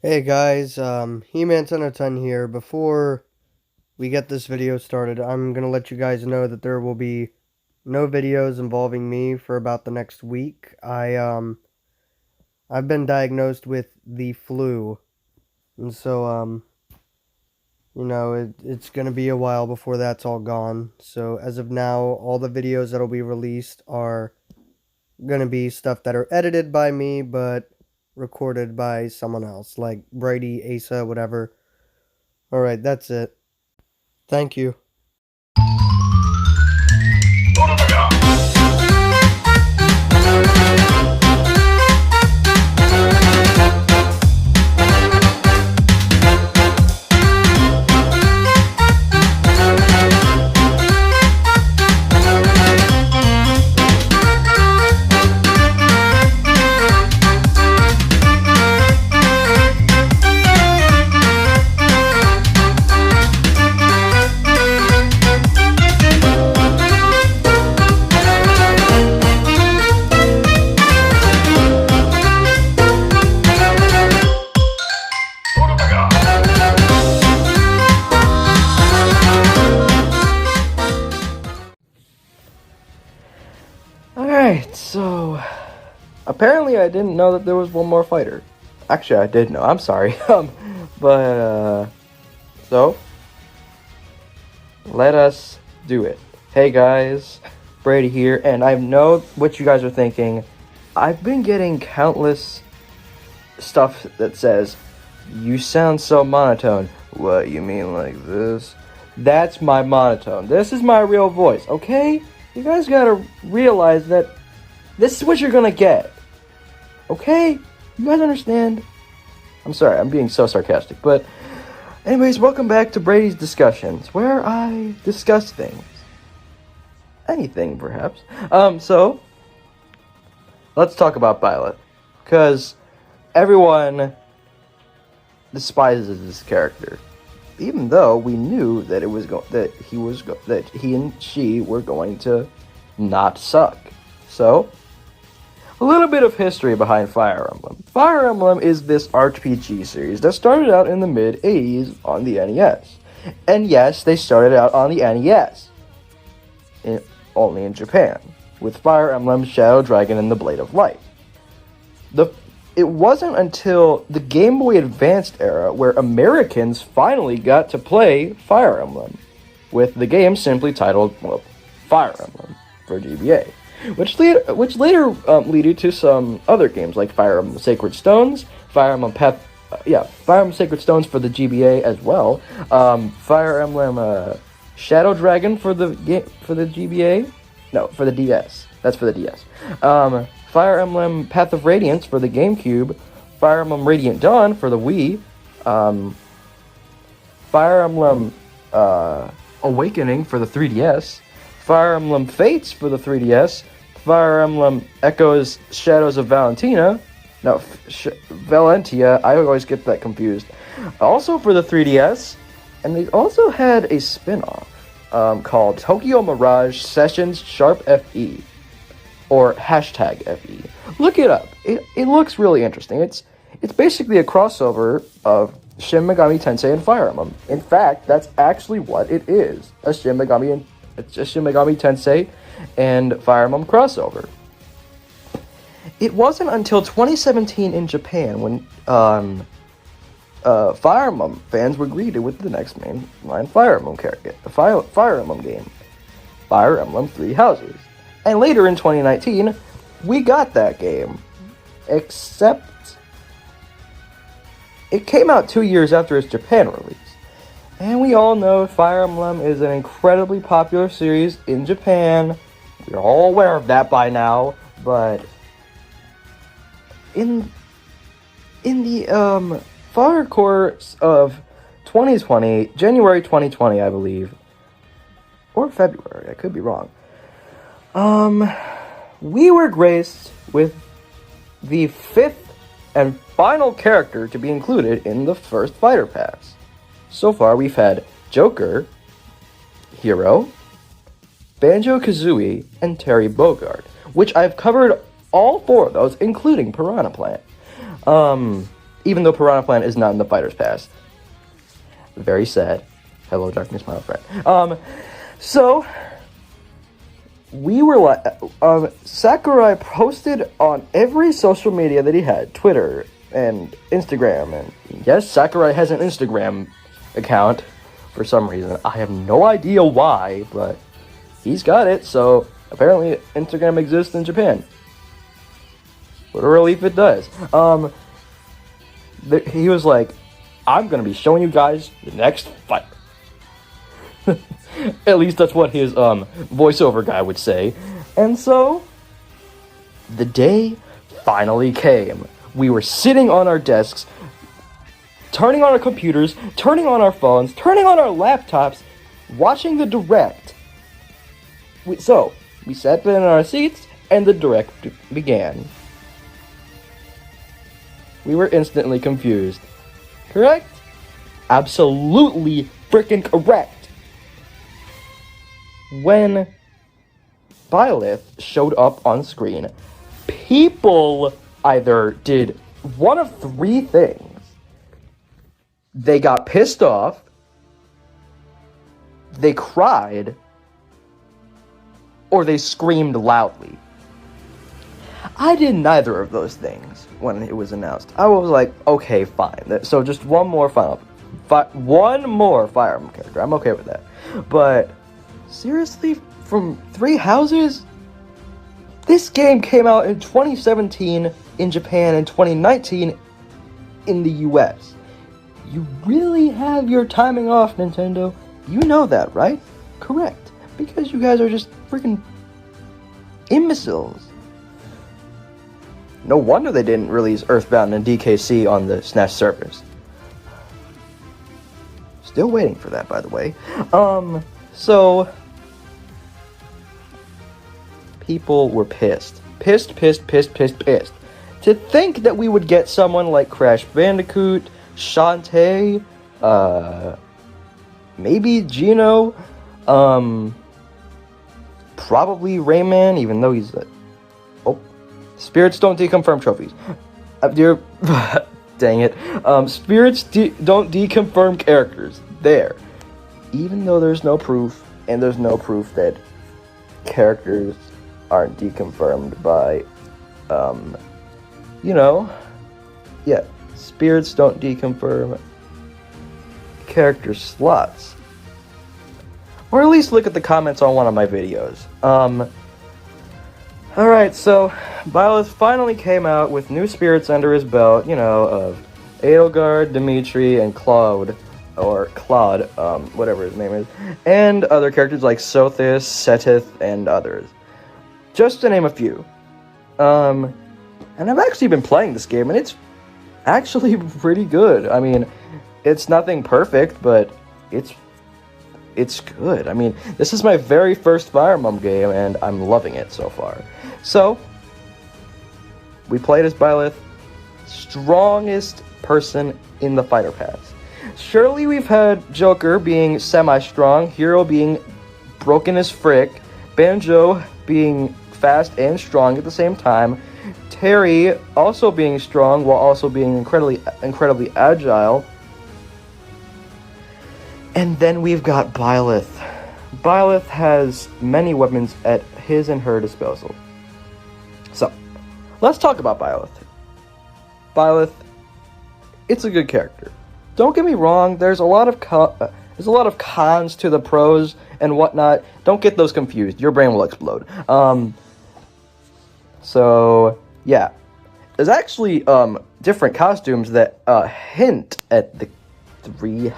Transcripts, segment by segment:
Hey guys, He-Man 10 here. Before we get this video started, I'm gonna let you guys know that there will be no videos involving me for about the next week. I've been diagnosed with the flu, and so, it's gonna be a while before that's all gone. So as of now, all the videos that'll be released are gonna be stuff that are edited by me, but recorded by someone else, like Brady, Asa, whatever. Alright, that's it. Thank you. Alright, so apparently I didn't know that there was one more fighter. Actually, I did know. I'm sorry. So let us do it. Hey guys, Brady here, and I know what you guys are thinking. I've been getting countless stuff that says, "You sound so monotone." What, you mean like this? That's my monotone. This is my real voice, okay? You guys gotta realize that this is what you're gonna get. Okay? You guys understand? I'm sorry, I'm being so sarcastic. But anyways, welcome back to Brady's Discussions, where I discuss things. Anything, perhaps. So let's talk about Byleth. Because everyone despises this character. Even though we knew that he and she were going to not suck. So, a little bit of history behind Fire Emblem. Fire Emblem is this RPG series that started out in the mid-80s on the NES. And yes, they started out on the NES. Only in Japan. With Fire Emblem, Shadow Dragon, and the Blade of Light. It wasn't until the Game Boy Advanced era where Americans finally got to play Fire Emblem, with the game simply titled, Fire Emblem for GBA, which later led to some other games like Fire Emblem Sacred Stones, Fire Emblem Fire Emblem Sacred Stones for the GBA as well, Fire Emblem Shadow Dragon for the GBA, no, for the DS. That's for the DS. Fire Emblem Path of Radiance for the GameCube, Fire Emblem Radiant Dawn for the Wii, Fire Emblem Awakening for the 3DS, Fire Emblem Fates for the 3DS, Fire Emblem Echoes Shadows of Valentia, I always get that confused, also for the 3DS, and they also had a spin-off called Tokyo Mirage Sessions Sharp FE. Or hashtag FE. Look it up. It looks really interesting. It's basically a crossover of Shin Megami Tensei and Fire Emblem. In fact, that's actually what it is. A Shin Megami Tensei and Fire Emblem crossover. It wasn't until 2017 in Japan when Fire Emblem fans were greeted with the next mainline Fire Emblem character, Fire Emblem game, Fire Emblem Three Houses. And later in 2019, we got that game. Except, it came out 2 years after its Japan release. And we all know Fire Emblem is an incredibly popular series in Japan. We're all aware of that by now. But in the far course of 2020, January 2020, I believe, or February, I could be wrong. We were graced with the 5th and final character to be included in the first Fighter Pass. So far, we've had Joker, Hero, Banjo-Kazooie, and Terry Bogard, which I've covered all 4 of those, including Piranha Plant. even though Piranha Plant is not in the Fighter's Pass. Very sad. Hello, darkness, my old friend. So we were like, Sakurai posted on every social media that he had, Twitter and Instagram, and yes, Sakurai has an Instagram account for some reason. I have no idea why, but he's got it, so apparently Instagram exists in Japan. What a relief it does. He was like, I'm gonna be showing you guys the next fight. At least that's what his voiceover guy would say. And so the day finally came. We were sitting on our desks, turning on our computers, turning on our phones, turning on our laptops, watching the direct. We sat down in our seats, and the direct began. We were instantly confused. Correct? Absolutely freaking correct. When Byleth showed up on screen, people either did one of three things. They got pissed off, they cried, or they screamed loudly. I did neither of those things when it was announced. I was like, okay, fine. So just one more Fire Emblem character. I'm okay with that. But seriously, from Three Houses? This game came out in 2017 in Japan and 2019 in the US. You really have your timing off, Nintendo. You know that, right? Correct. Because you guys are just freaking imbeciles. No wonder they didn't release Earthbound and DKC on the SNES servers. Still waiting for that, by the way. So people were pissed. Pissed. To think that we would get someone like Crash Bandicoot, Shantae, maybe Gino, probably Rayman, even though he's a... Oh, spirits don't deconfirm trophies. Dear... Dang it. Spirits don't deconfirm characters. There. Even though there's no proof, and there's no proof that characters aren't deconfirmed by, yeah, spirits don't deconfirm character slots. Or at least look at the comments on one of my videos. Alright, so Byleth finally came out with new spirits under his belt, of Edelgard, Dimitri, and Claude, whatever his name is, and other characters like Sothis, Setith, and others. Just to name a few. And I've actually been playing this game, and it's actually pretty good. I mean, it's nothing perfect, but it's good. I mean, this is my very first Fire Emblem game, and I'm loving it so far. So, we played as Byleth, strongest person in the Fighter Pass. Surely we've had Joker being semi-strong, Hero being broken as frick, Banjo being fast and strong at the same time, Terry also being strong while also being incredibly agile. And then we've got Byleth. Byleth has many weapons at his and her disposal. So, let's talk about Byleth. Byleth, it's a good character. Don't get me wrong, there's a lot of cons to the pros and whatnot. Don't get those confused. Your brain will explode. So, yeah. There's actually different costumes that hint at the three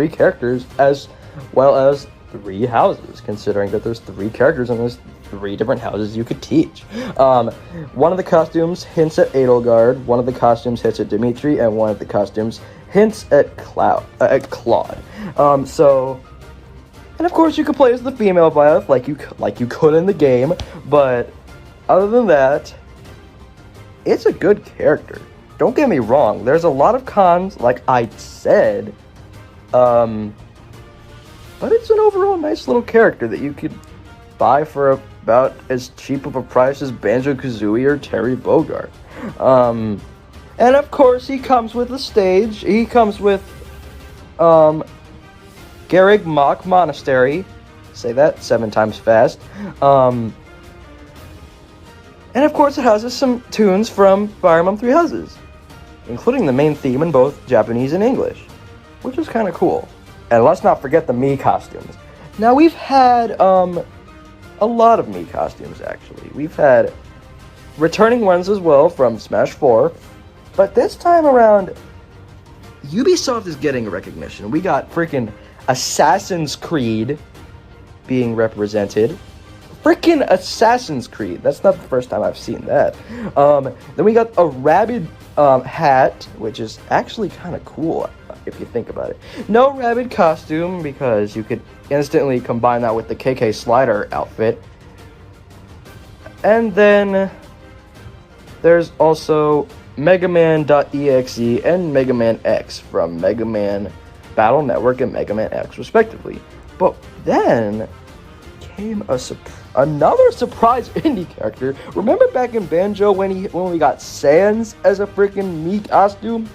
characters as well as three houses, considering that there's three characters and there's three different houses you could teach. One of the costumes hints at Edelgard, one of the costumes hints at Dimitri, and one of the costumes hints at Claude. And of course you could play as the female Byleth like you could in the game, but other than that, it's a good character. Don't get me wrong, there's a lot of cons, like I said, but it's an overall nice little character that you could buy for about as cheap of a price as Banjo-Kazooie or Terry Bogard. And of course, he comes with a stage. He comes with Garrig Mach Monastery. Say that 7 times fast. And of course, it has some tunes from Fire Emblem Three Houses, including the main theme in both Japanese and English, which is kind of cool. And let's not forget the Mii costumes. Now, we've had a lot of Mii costumes, actually. We've had returning ones as well from Smash 4, but this time around, Ubisoft is getting recognition. We got freaking Assassin's Creed being represented. Freaking Assassin's Creed. That's not the first time I've seen that. Then we got a rabbit hat, which is actually kind of cool if you think about it. No rabbit costume because you could instantly combine that with the KK Slider outfit. And then there's also Mega Man.exe and Mega Man X from Mega Man Battle Network and Mega Man X respectively. But then came another surprise indie character. Remember back in Banjo when we got Sans as a freaking Mii costume?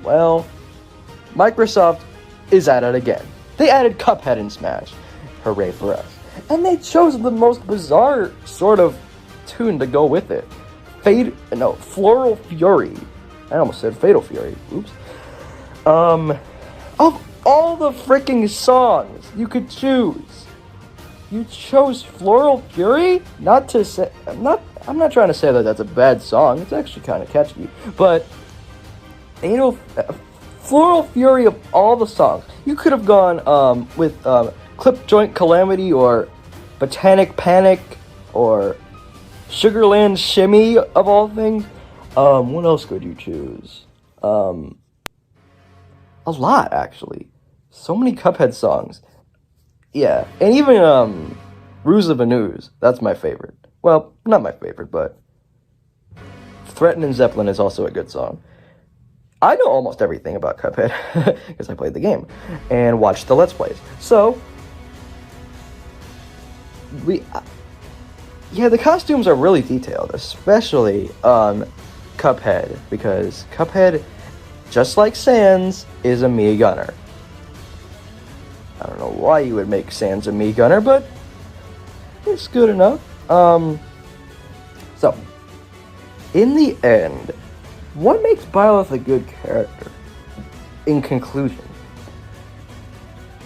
Well, Microsoft is at it again. They added Cuphead in Smash. Hooray for us. And they chose the most bizarre sort of tune to go with it. Floral Fury. I almost said Fatal Fury. Oops. Of all the freaking songs you could choose, you chose Floral Fury? I'm not trying to say that that's a bad song. It's actually kind of catchy. But, Floral Fury of all the songs. You could have gone with Clip Joint Calamity or Botanic Panic or Sugarland Shimmy of all things. What else could you choose? A lot, actually. So many Cuphead songs. Yeah, and even Ruse of a News. That's my favorite. Well, not my favorite, but Threatenin' Zeppelin is also a good song. I know almost everything about Cuphead because I played the game and watched the Let's Plays. So, the costumes are really detailed, especially Cuphead, because Cuphead, just like Sans, is a Mii gunner. I don't know why you would make Sans a Mii gunner, but it's good enough. So, in the end, what makes Byleth a good character? In conclusion,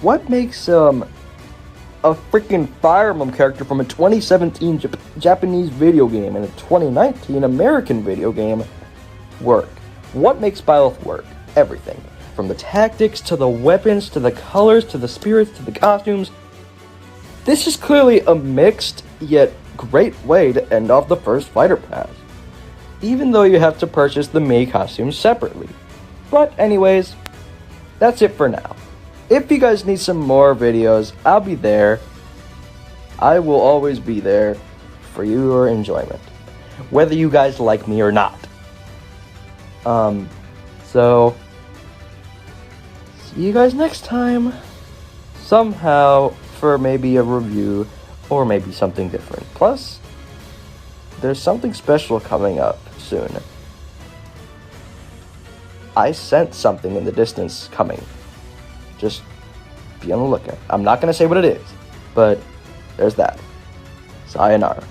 what makes a freaking Fire Emblem character from a 2017 Japanese video game and a 2019 American video game work? What makes Byleth work? Everything. From the tactics, to the weapons, to the colors, to the spirits, to the costumes. This is clearly a mixed, yet great way to end off the first Fighter Pass, even though you have to purchase the Mii costumes separately. But anyways, that's it for now. If you guys need some more videos, I'll be there. I will always be there for your enjoyment, whether you guys like me or not. So, see you guys next time. Somehow, for maybe a review, or maybe something different. Plus, there's something special coming up soon. I sent something in the distance coming. Just be on the lookout. I'm not going to say what it is, but there's that. Sayonara.